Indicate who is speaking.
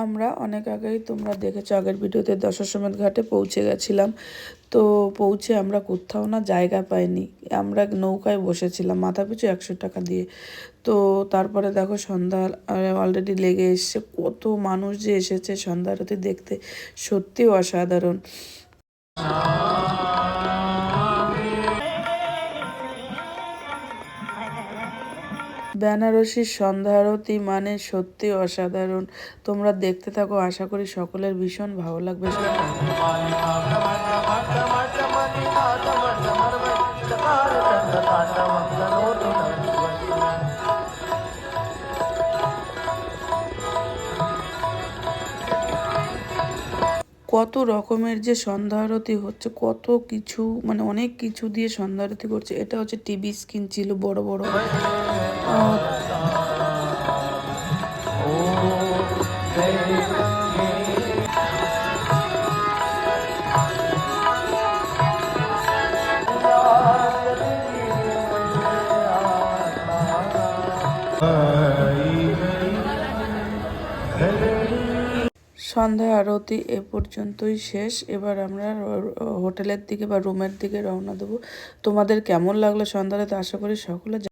Speaker 1: আমরা অনেক আগেই তোমরা দেখেছো আগের ভিডিওতে দশাশ্বমেধ ঘাটে পৌঁছে গেছিলাম। তো পৌঁছে আমরা কোথাও না জায়গা পাইনি, আমরা নৌকায় বসেছিলাম মাথাপিছু 100 টাকা দিয়ে। তো তারপরে দেখো সন্ধ্যা অলরেডি লেগে এসছে, কত মানুষ যে এসেছে সন্ধ্যা আরতি দেখতে, সত্যি অসাধারণ। বেনারসির সন্ধ্যা আরতি মানে সত্যি অসাধারণ। তোমরা দেখতে থাকো, আশা করি সকলের ভীষণ ভালো লাগবে। কত রকমের যে সন্ধ্যা আরতি হচ্ছে, কত কিছু মানে অনেক কিছু দিয়ে সন্ধ্যা আরতি করছে। এটা হচ্ছে টিভি স্ক্রিন ছিল বড় বড়। সন্ধ্যা আরতি এ পর্যন্তই শেষ। এবার আমরা হোটেলের দিকে বা রুমের দিকে রওনা দেবো। তোমাদের কেমন লাগলো সন্ধ্যা আরতি, আশা করি সকলে